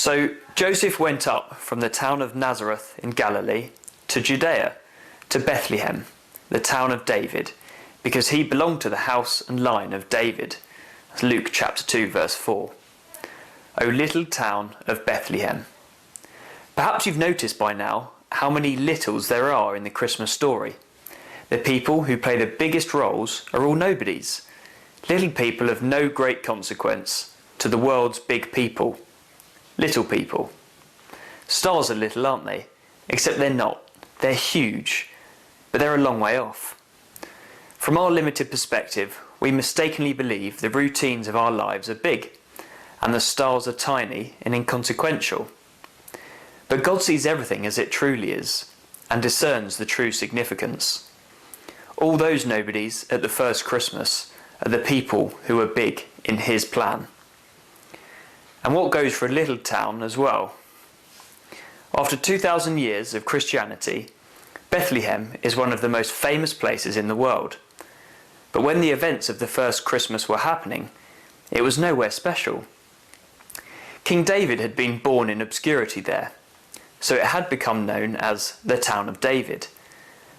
So Joseph went up from the town of Nazareth in Galilee to Judea, to Bethlehem, the town of David, because he belonged to the house and line of David. That's Luke chapter 2 verse 4. O little town of Bethlehem. Perhaps you've noticed by now how many littles there are in the Christmas story. The people who play the biggest roles are all nobodies, little people of no great consequence to the world's big people. Little people. Stars are little, aren't they? Except they're not. They're huge, but they're a long way off. From our limited perspective, we mistakenly believe the routines of our lives are big, and the stars are tiny and inconsequential. But God sees everything as it truly is, and discerns the true significance. All those nobodies at the first Christmas are the people who are big in His plan. And what goes for a little town as well. After 2,000 years of Christianity, Bethlehem is one of the most famous places in the world. But when the events of the first Christmas were happening, it was nowhere special. King David had been born in obscurity there, so it had become known as the town of David.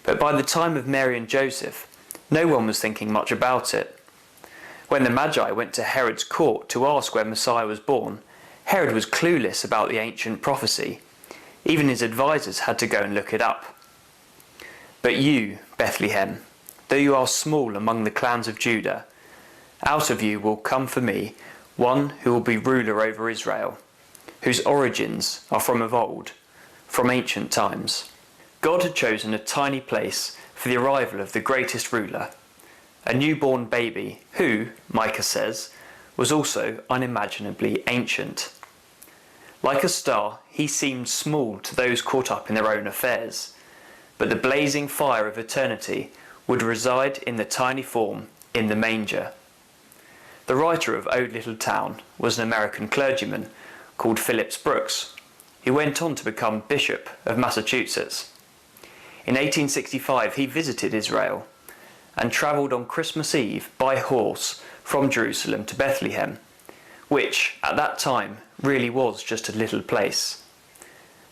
But by the time of Mary and Joseph, no one was thinking much about it. When the Magi went to Herod's court to ask where Messiah was born, Herod was clueless about the ancient prophecy. Even his advisors had to go and look it up. But you, Bethlehem, though you are small among the clans of Judah, out of you will come for me one who will be ruler over Israel, whose origins are from of old, from ancient times. God had chosen a tiny place for the arrival of the greatest ruler, a newborn baby who, Micah says, was also unimaginably ancient. Like a star, he seemed small to those caught up in their own affairs, but the blazing fire of eternity would reside in the tiny form in the manger. The writer of O Little Town was an American clergyman called Phillips Brooks, who went on to become Bishop of Massachusetts. In 1865 he visited Israel and travelled on Christmas Eve by horse from Jerusalem to Bethlehem, which at that time really was just a little place.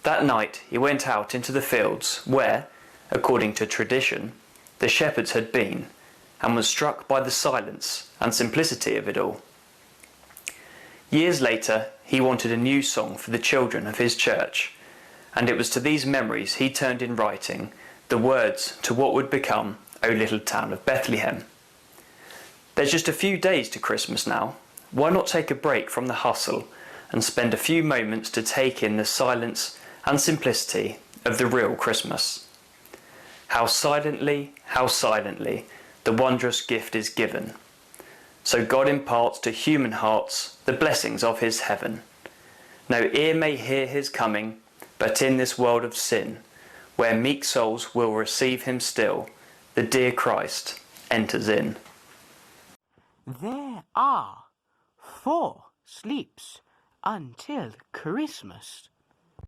That night he went out into the fields where, according to tradition, the shepherds had been, and was struck by the silence and simplicity of it all. Years later he wanted a new song for the children of his church, and it was to these memories he turned in writing the words to what would become O Little Town of Bethlehem. There's just a few days to Christmas now. Why not take a break from the hustle and spend a few moments to take in the silence and simplicity of the real Christmas? How silently, the wondrous gift is given. So God imparts to human hearts the blessings of His heaven. No ear may hear His coming, but in this world of sin, where meek souls will receive Him still, the dear Christ enters in. There are 4 sleeps until Christmas.